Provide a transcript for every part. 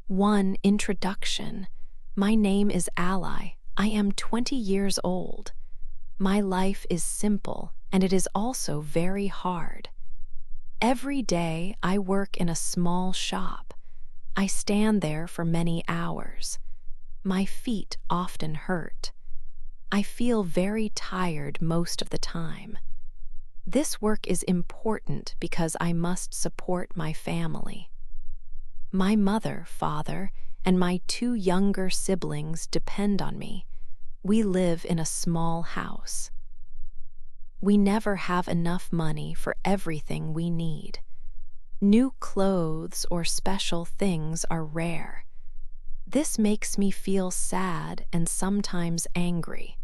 Introduction. My name is Ally. I am 20 years old. My life is simple, and it is also very hard. Every day I work in a small shop. I stand there for many hours. My feet often hurt. I feel very tired most of the time. This work is important because I must support my family. My mother, father, and my 2 younger siblings depend on me. We live in a small house. We never have enough money for everything we need. New clothes or special things are rare. This makes me feel sad and sometimes angry.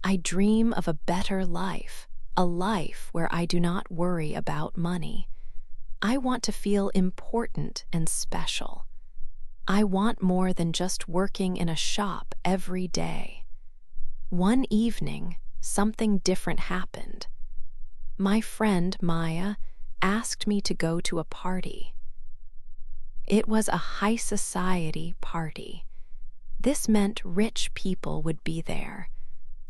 I dream of a better life, a life where I do not worry about money. I want to feel important and special. I want more than just working in a shop every day. One evening, something different happened. My friend Maya asked me to go to a party. It was a high society party. This meant rich people would be there.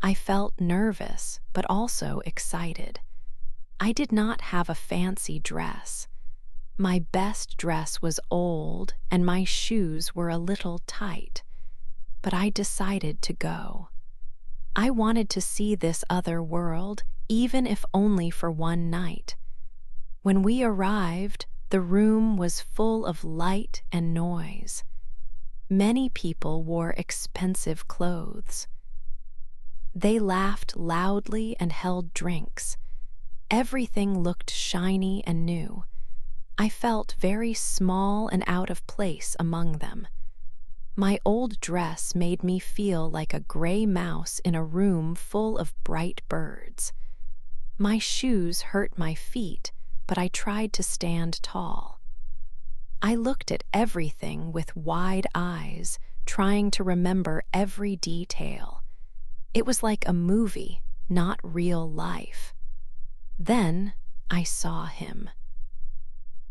I felt nervous, but also excited. I did not have a fancy dress. My best dress was old and my shoes were a little tight, but I decided to go. I wanted to see this other world, even if only for one night. When we arrived, the room was full of light and noise. Many people wore expensive clothes. They laughed loudly and held drinks. Everything looked shiny and new. I felt very small and out of place among them. My old dress made me feel like a gray mouse in a room full of bright birds. My shoes hurt my feet, but I tried to stand tall. I looked at everything with wide eyes, trying to remember every detail. It was like a movie, not real life. Then I saw him.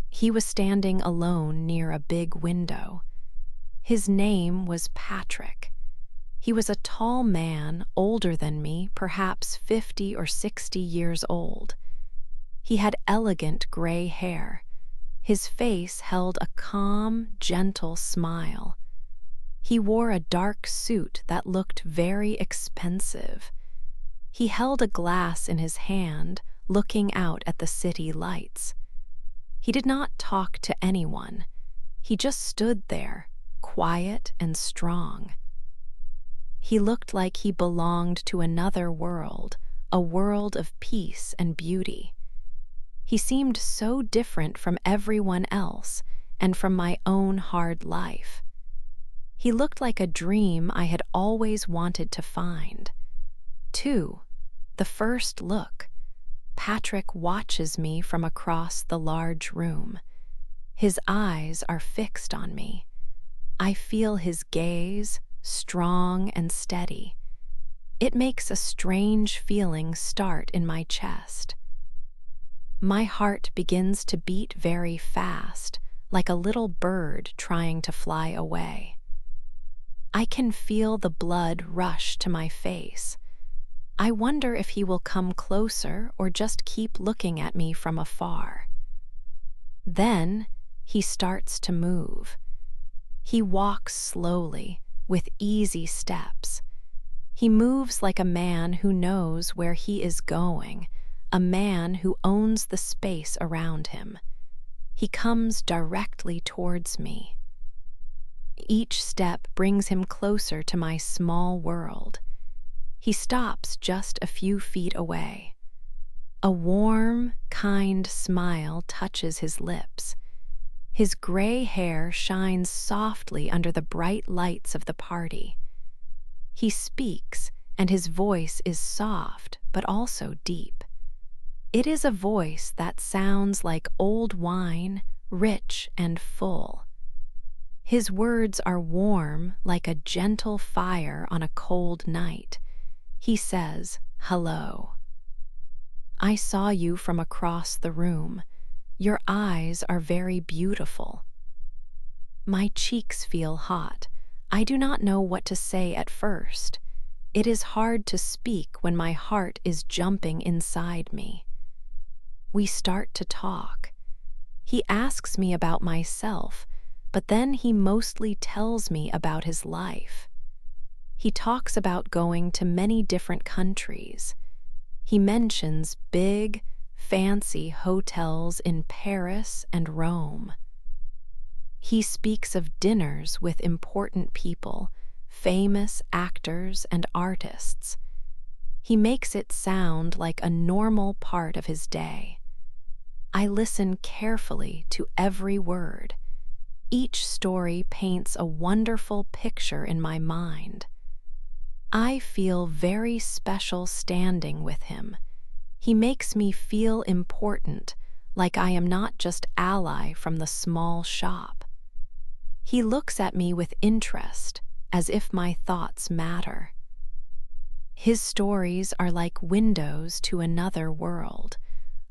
He was standing alone near a big window. His name was Patrick. He was a tall man, older than me, perhaps 50 or 60 years old. He had elegant gray hair. His face held a calm, gentle smile. He wore a dark suit that looked very expensive. He held a glass in his hand, looking out at the city lights. He did not talk to anyone. He just stood there, quiet and strong. He looked like he belonged to another world, a world of peace and beauty. He seemed so different from everyone else and from my own hard life. He looked like a dream I had always wanted to find. 2. The first look. Patrick watches me from across the large room. His eyes are fixed on me. I feel his gaze, strong and steady. It makes a strange feeling start in my chest. My heart begins to beat very fast, like a little bird trying to fly away. I can feel the blood rush to my face. I wonder if he will come closer or just keep looking at me from afar. Then he starts to move. He walks slowly, with easy steps. He moves like a man who knows where he is going, a man who owns the space around him. He comes directly towards me. Each step brings him closer to my small world. He stops just a few feet away. A warm, kind smile touches his lips. His gray hair shines softly under the bright lights of the party. He speaks, and his voice is soft but also deep. It is a voice that sounds like old wine, rich and full. His words are warm like a gentle fire on a cold night. He says, "Hello. I saw you from across the room. Your eyes are very beautiful." My cheeks feel hot. I do not know what to say at first. It is hard to speak when my heart is jumping inside me. We start to talk. He asks me about myself, but then he mostly tells me about his life. He talks about going to many different countries. He mentions big, fancy hotels in Paris and Rome. He speaks of dinners with important people, famous actors and artists. He makes it sound like a normal part of his day. I listen carefully to every word. Each story paints a wonderful picture in my mind. I feel very special standing with him. He makes me feel important, like I am not just Ally from the small shop. He looks at me with interest, as if my thoughts matter. His stories are like windows to another world,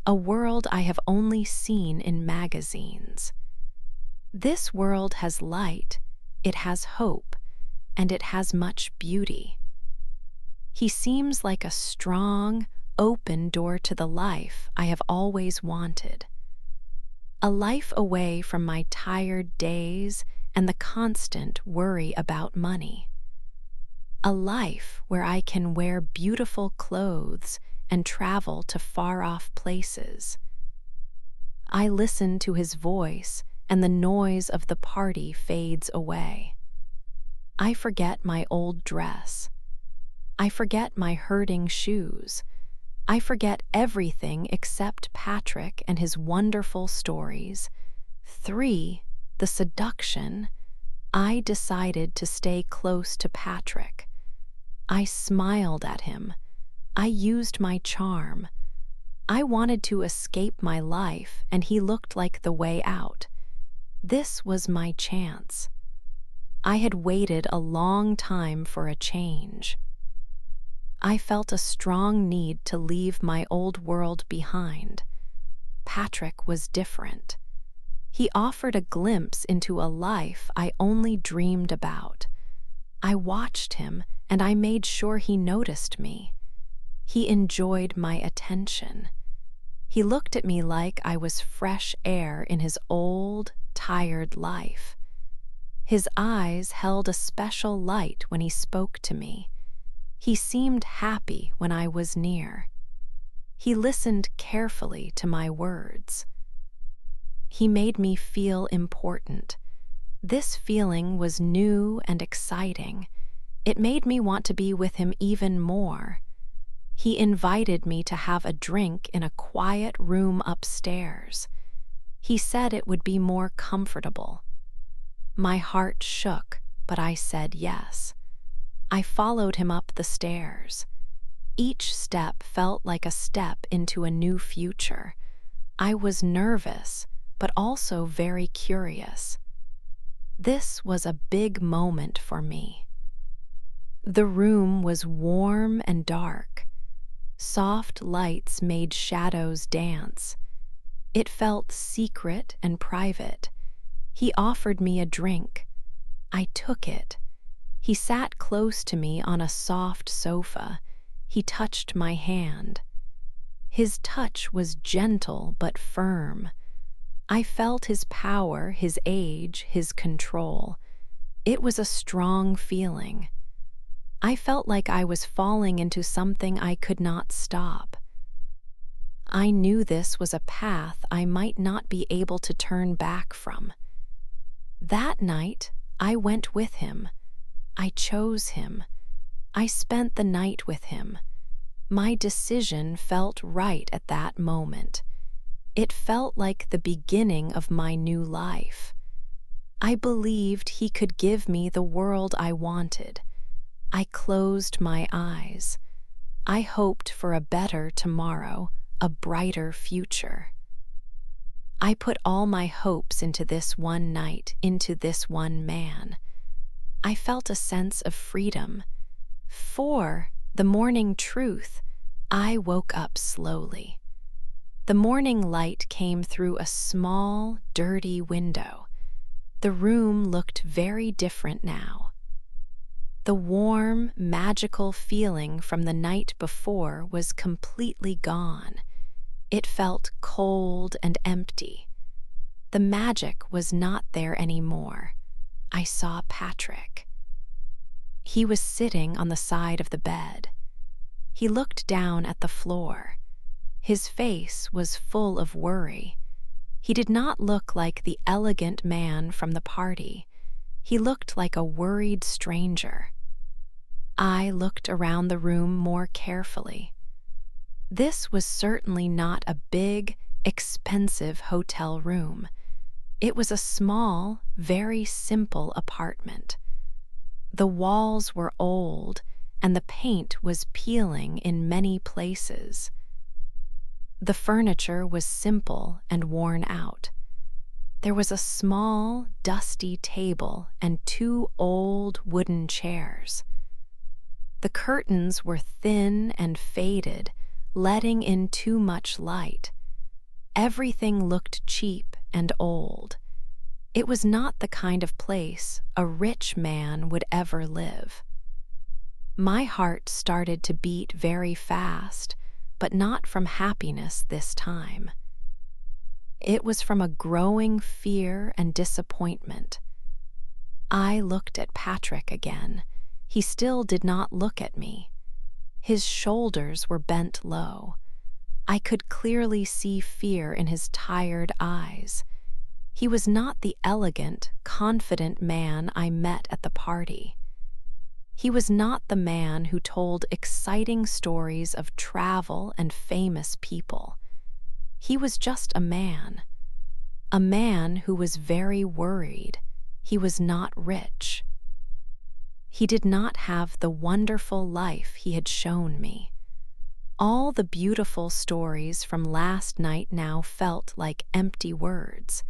a world I have only seen in magazines. This world has light, it has hope, and it has much beauty. He seems like a strong, open door to the life I have always wanted. A life away from my tired days and the constant worry about money. A life where I can wear beautiful clothes and travel to far-off places. I listen to his voice and the noise of the party fades away. I forget my old dress. I forget my hurting shoes. I forget everything except Patrick and his wonderful stories. 3. The seduction. I decided to stay close to Patrick. I smiled at him. I used my charm. I wanted to escape my life, and he looked like the way out. This was my chance. I had waited a long time for a change. I felt a strong need to leave my old world behind. Patrick was different. He offered a glimpse into a life I only dreamed about. I watched him, and I made sure he noticed me. He enjoyed my attention. He looked at me like I was fresh air in his old, tired life. His eyes held a special light when he spoke to me. He seemed happy when I was near. He listened carefully to my words. He made me feel important. This feeling was new and exciting. It made me want to be with him even more. He invited me to have a drink in a quiet room upstairs. He said it would be more comfortable. My heart shook, but I said yes. I followed him up the stairs. Each step felt like a step into a new future. I was nervous, but also very curious. This was a big moment for me. The room was warm and dark. Soft lights made shadows dance. It felt secret and private. He offered me a drink. I took it. He sat close to me on a soft sofa. He touched my hand. His touch was gentle but firm. I felt his power, his age, his control. It was a strong feeling. I felt like I was falling into something I could not stop. I knew this was a path I might not be able to turn back from. That night, I went with him. I chose him. I spent the night with him. My decision felt right at that moment. It felt like the beginning of my new life. I believed he could give me the world I wanted. I closed my eyes. I hoped for a better tomorrow, a brighter future. I put all my hopes into this one night, into this one man. I felt a sense of freedom. For the morning truth, I woke up slowly. The morning light came through a small, dirty window. The room looked very different now. The warm, magical feeling from the night before was completely gone. It felt cold and empty. The magic was not there anymore. I saw Patrick. He was sitting on the side of the bed. He looked down at the floor. His face was full of worry. He did not look like the elegant man from the party. He looked like a worried stranger. I looked around the room more carefully. This was certainly not a big, expensive hotel room. It was a small, very simple apartment. The walls were old, and the paint was peeling in many places. The furniture was simple and worn out. There was a small, dusty table and 2 old wooden chairs. The curtains were thin and faded, letting in too much light. Everything looked cheap and old. It was not the kind of place a rich man would ever live. My heart started to beat very fast, but not from happiness this time. It was from a growing fear and disappointment. I looked at Patrick again. He still did not look at me. His shoulders were bent low. I could clearly see fear in his tired eyes. He was not the elegant, confident man I met at the party. He was not the man who told exciting stories of travel and famous people. He was just a man who was very worried. He was not rich. He did not have the wonderful life he had shown me. All the beautiful stories from last night now felt like empty words.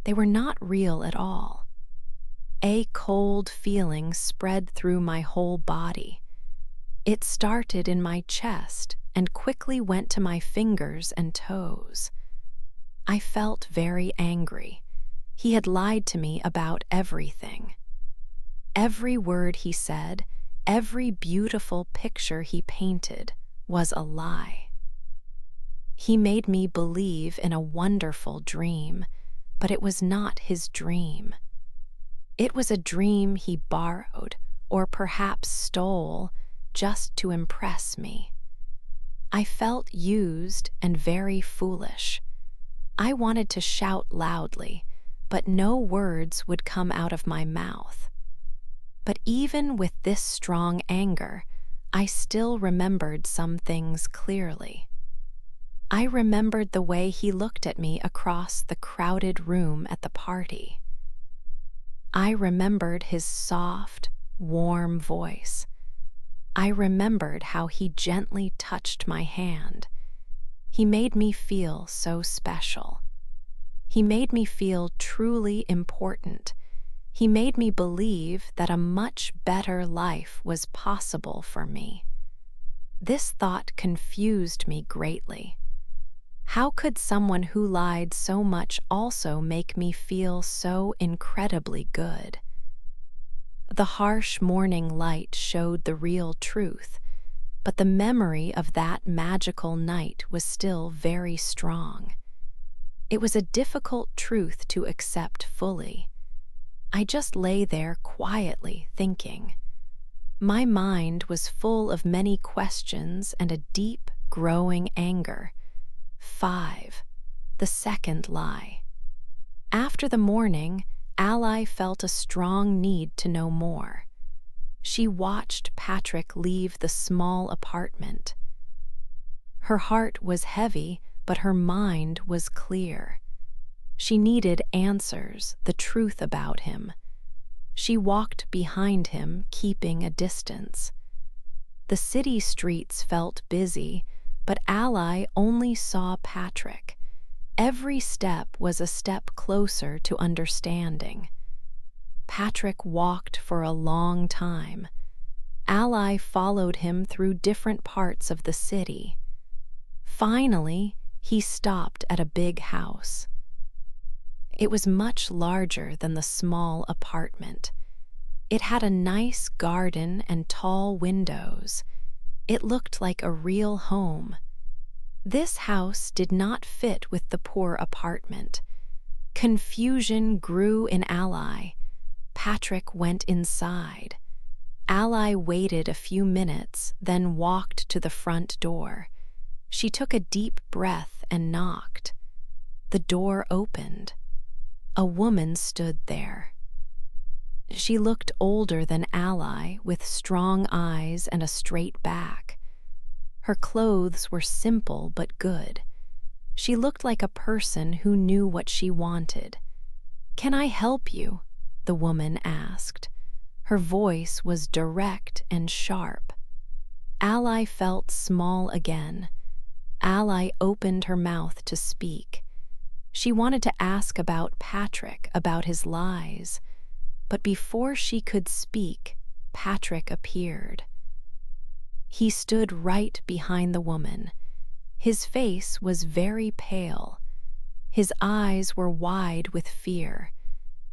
They were not real at all. A cold feeling spread through my whole body. It started in my chest and quickly went to my fingers and toes. I felt very angry. He had lied to me about everything. Every word he said, every beautiful picture he painted was a lie. He made me believe in a wonderful dream, but it was not his dream. It was a dream he borrowed, or perhaps stole, just to impress me. I felt used and very foolish. I wanted to shout loudly, but no words would come out of my mouth. But even with this strong anger, I still remembered some things clearly. I remembered the way he looked at me across the crowded room at the party. I remembered his soft, warm voice. I remembered how he gently touched my hand. He made me feel so special. He made me feel truly important. He made me believe that a much better life was possible for me. This thought confused me greatly. How could someone who lied so much also make me feel so incredibly good? The harsh morning light showed the real truth, but the memory of that magical night was still very strong. It was a difficult truth to accept fully. I just lay there quietly thinking. My mind was full of many questions and a deep, growing anger. 5. The second lie. After the morning, Ally felt a strong need to know more. She watched Patrick leave the small apartment. Her heart was heavy, but her mind was clear. She needed answers, the truth about him. She walked behind him, keeping a distance. The city streets felt busy, but Ally only saw Patrick. Every step was a step closer to understanding. Patrick walked for a long time. Ally followed him through different parts of the city. Finally, he stopped at a big house. It was much larger than the small apartment. It had a nice garden and tall windows. It looked like a real home. This house did not fit with the poor apartment. Confusion grew in Ally. Patrick went inside. Ally waited a few minutes, then walked to the front door. She took a deep breath and knocked. The door opened. A woman stood there. She looked older than Ally, with strong eyes and a straight back. Her clothes were simple but good. She looked like a person who knew what she wanted. "Can I help you?" the woman asked. Her voice was direct and sharp. Ally felt small again. Ally opened her mouth to speak. She wanted to ask about Patrick, about his lies. But before she could speak, Patrick appeared. He stood right behind the woman. His face was very pale. His eyes were wide with fear.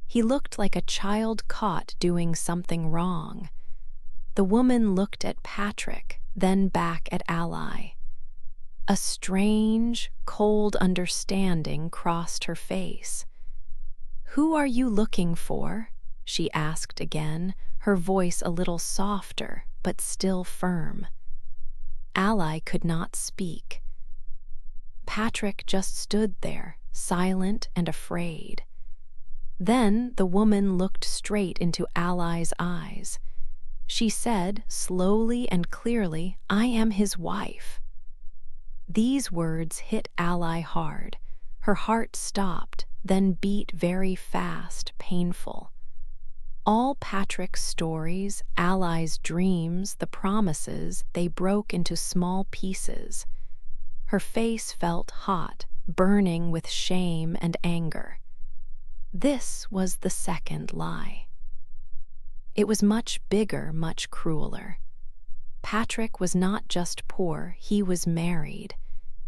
He looked like a child caught doing something wrong. The woman looked at Patrick, then back at Ally. A strange, cold understanding crossed her face. "Who are you looking for?" she asked again, her voice a little softer, but still firm. Ally could not speak. Patrick just stood there, silent and afraid. Then the woman looked straight into Ally's eyes. She said, slowly and clearly, "I am his wife." These words hit Ally hard. Her heart stopped, then beat very fast, painful. All Patrick's stories, Ally's dreams, the promises, they broke into small pieces. Her face felt hot, burning with shame and anger. This was the second lie. It was much bigger, much crueler. Patrick was not just poor, he was married.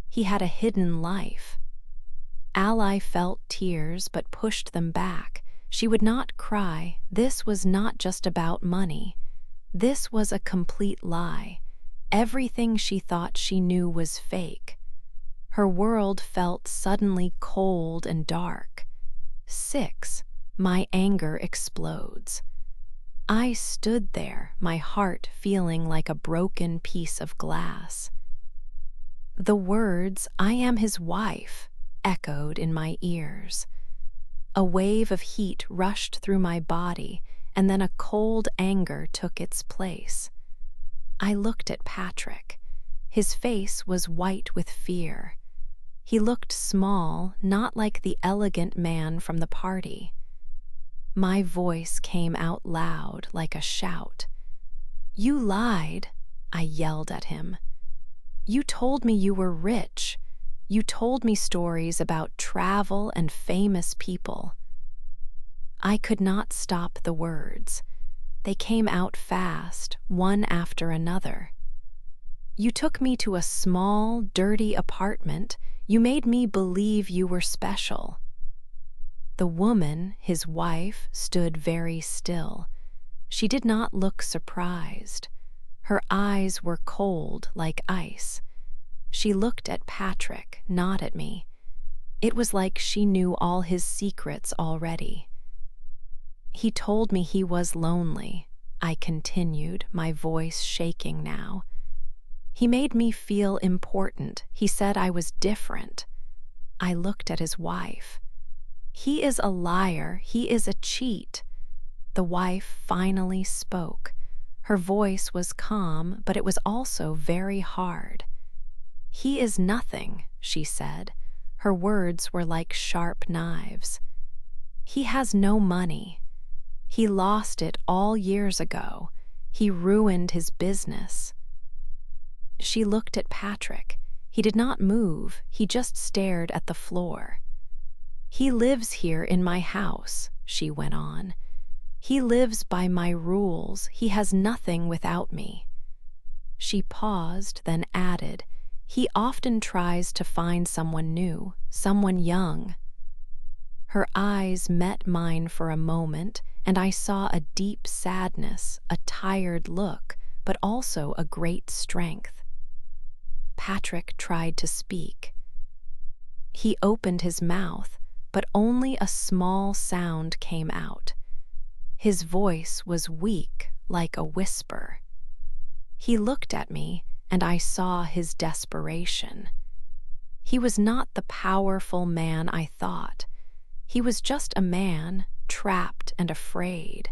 He had a hidden life. Ally felt tears but pushed them back. She would not cry. This was not just about money. This was a complete lie. Everything she thought she knew was fake. Her world felt suddenly cold and dark. 6. My anger explodes. I stood there, my heart feeling like a broken piece of glass. The words, "I am his wife," echoed in my ears. A wave of heat rushed through my body, and then a cold anger took its place. I looked at Patrick. His face was white with fear. He looked small, not like the elegant man from the party. My voice came out loud like a shout. "You lied," I yelled at him. "You told me you were rich. You told me stories about travel and famous people." I could not stop the words. They came out fast, one after another. "You took me to a small, dirty apartment. You made me believe you were special." The woman, his wife, stood very still. She did not look surprised. Her eyes were cold like ice. She looked at Patrick, not at me. It was like she knew all his secrets already. "He told me he was lonely," I continued, my voice shaking now. "He made me feel important. He said I was different." I looked at his wife. "He is a liar. He is a cheat." The wife finally spoke. Her voice was calm, but it was also very hard. "He is nothing," she said. Her words were like sharp knives. "He has no money. He lost it all years ago. He ruined his business." She looked at Patrick. He did not move. He just stared at the floor. "He lives here in my house," she went on. "He lives by my rules. He has nothing without me." She paused, then added, "He often tries to find someone new, someone young." Her eyes met mine for a moment, and I saw a deep sadness, a tired look, but also a great strength. Patrick tried to speak. He opened his mouth, but only a small sound came out. His voice was weak, like a whisper. He looked at me, and I saw his desperation. He was not the powerful man I thought. He was just a man, trapped and afraid.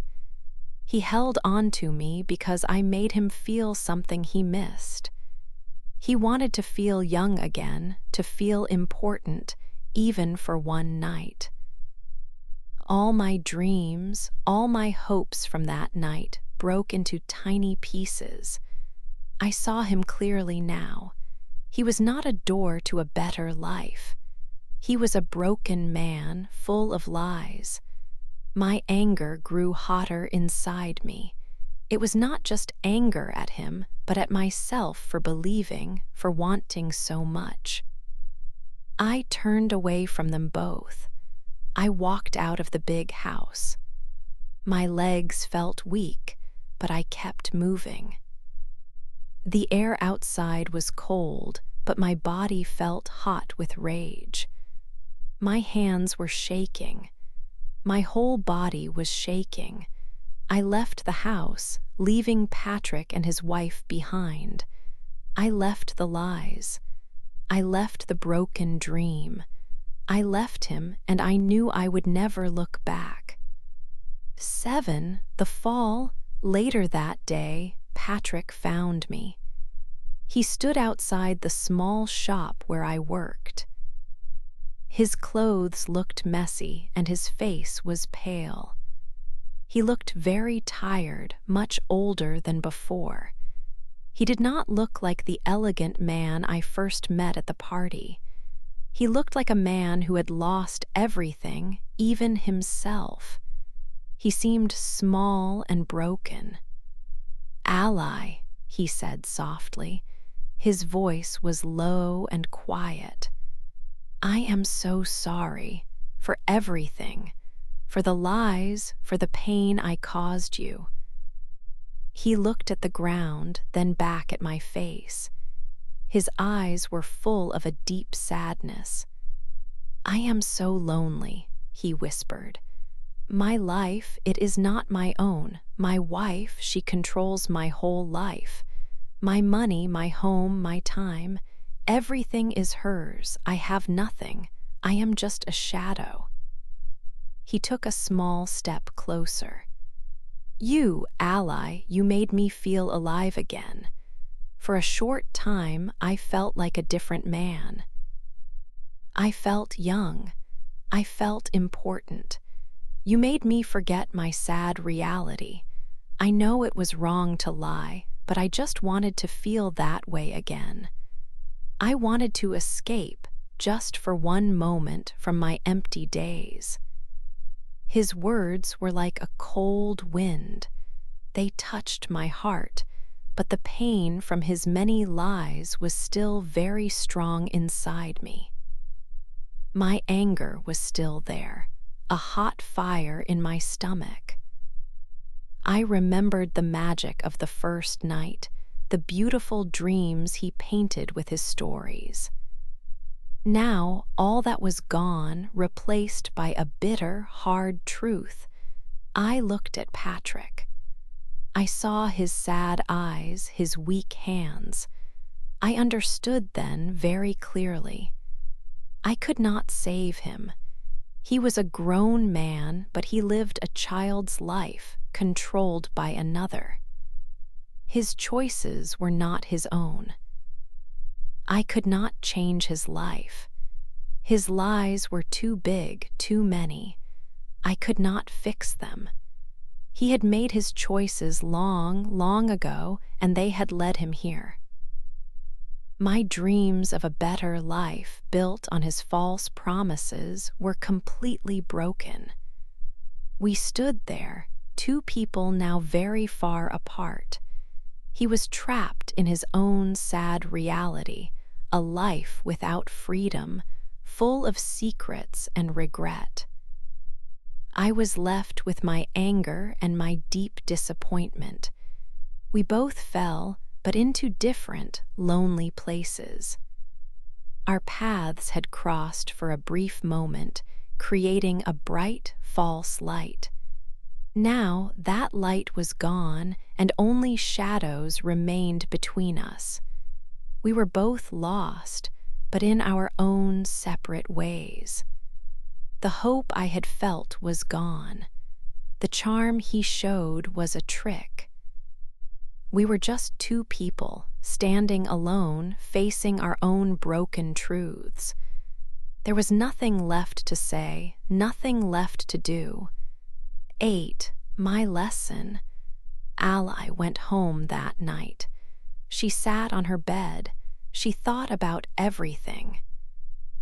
He held on to me because I made him feel something he missed. He wanted to feel young again, to feel important, even for one night. All my dreams, all my hopes from that night broke into tiny pieces. I saw him clearly now. He was not a door to a better life. He was a broken man, full of lies. My anger grew hotter inside me. It was not just anger at him, but at myself for believing, for wanting so much. I turned away from them both. I walked out of the big house. My legs felt weak, but I kept moving. The air outside was cold, but my body felt hot with rage. My hands were shaking. My whole body was shaking. I left the house, leaving Patrick and his wife behind. I left the lies. I left the broken dream. I left him, and I knew I would never look back. 7, the fall, later that day, Patrick found me. He stood outside the small shop where I worked. His clothes looked messy, and his face was pale. He looked very tired, much older than before. He did not look like the elegant man I first met at the party. He looked like a man who had lost everything, even himself. He seemed small and broken. "Ally," he said softly. His voice was low and quiet. "I am so sorry for everything, for the lies, for the pain I caused you." He looked at the ground, then back at my face. His eyes were full of a deep sadness. "I am so lonely," he whispered. "My life, it is not my own. My wife, she controls my whole life. My money, my home, my time, everything is hers. I have nothing. I am just a shadow." He took a small step closer. "You, Ally, you made me feel alive again. For a short time, I felt like a different man. I felt young. I felt important. You made me forget my sad reality. I know it was wrong to lie, but I just wanted to feel that way again. I wanted to escape, just for one moment, from my empty days." His words were like a cold wind. They touched my heart, but the pain from his many lies was still very strong inside me. My anger was still there, a hot fire in my stomach. I remembered the magic of the first night, the beautiful dreams he painted with his stories. Now, all that was gone, replaced by a bitter, hard truth. I looked at Patrick. I saw his sad eyes, his weak hands. I understood then very clearly. I could not save him. He was a grown man, but he lived a child's life, controlled by another. His choices were not his own. I could not change his life. His lies were too big, too many. I could not fix them. He had made his choices long, long ago, and they had led him here. My dreams of a better life, built on his false promises, were completely broken. We stood there, two people now very far apart. He was trapped in his own sad reality, a life without freedom, full of secrets and regret. I was left with my anger and my deep disappointment. We both fell, but into different, lonely places. Our paths had crossed for a brief moment, creating a bright, false light. Now that light was gone, and only shadows remained between us. We were both lost, but in our own separate ways. The hope I had felt was gone. The charm he showed was a trick. We were just two people, standing alone, facing our own broken truths. There was nothing left to say, nothing left to do. 8. My lesson. Ally went home that night. She sat on her bed. She thought about everything.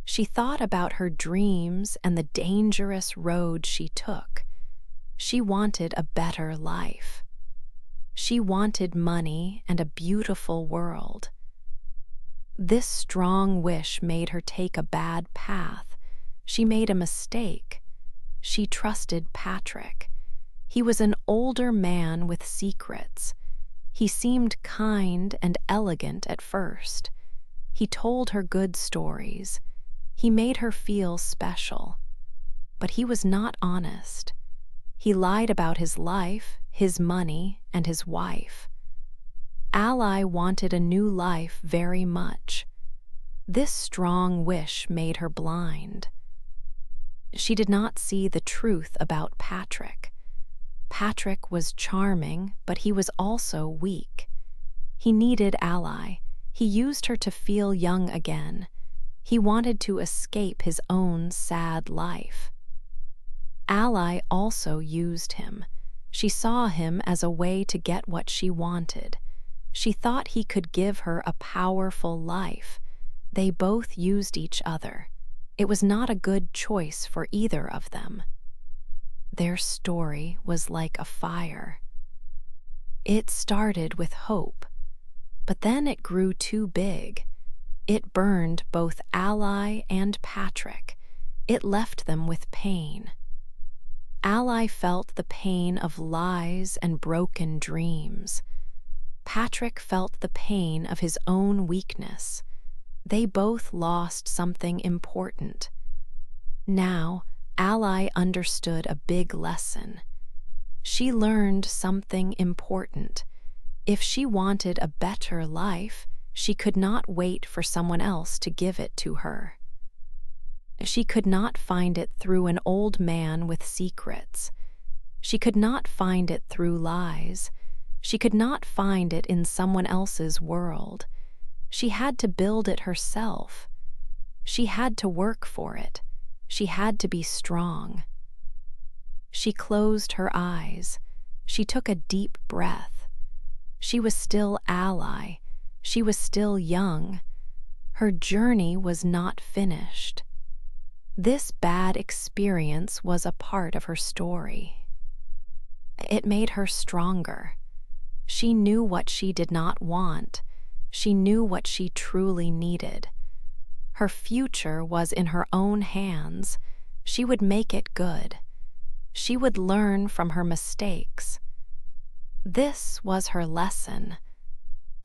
She thought about her dreams and the dangerous road she took. She wanted a better life. She wanted money and a beautiful world. This strong wish made her take a bad path. She made a mistake. She trusted Patrick. He was an older man with secrets. He seemed kind and elegant at first. He told her good stories. He made her feel special. But he was not honest. He lied about his life, his money, and his wife. Ally wanted a new life very much. This strong wish made her blind. She did not see the truth about Patrick. Patrick was charming, but he was also weak. He needed Ally. He used her to feel young again. He wanted to escape his own sad life. Ally also used him. She saw him as a way to get what she wanted. She thought he could give her a powerful life. They both used each other. It was not a good choice for either of them. Their story was like a fire. It started with hope, but then it grew too big. It burned both Ally and Patrick. It left them with pain. Ally felt the pain of lies and broken dreams. Patrick felt the pain of his own weakness. They both lost something important. Now, Ally understood a big lesson. She learned something important. If she wanted a better life, she could not wait for someone else to give it to her. She could not find it through an old man with secrets. She could not find it through lies. She could not find it in someone else's world. She had to build it herself. She had to work for it. She had to be strong. She closed her eyes. She took a deep breath. She was still Ally. She was still young. Her journey was not finished. This bad experience was a part of her story. It made her stronger. She knew what she did not want. She knew what she truly needed. Her future was in her own hands. She would make it good. She would learn from her mistakes. This was her lesson.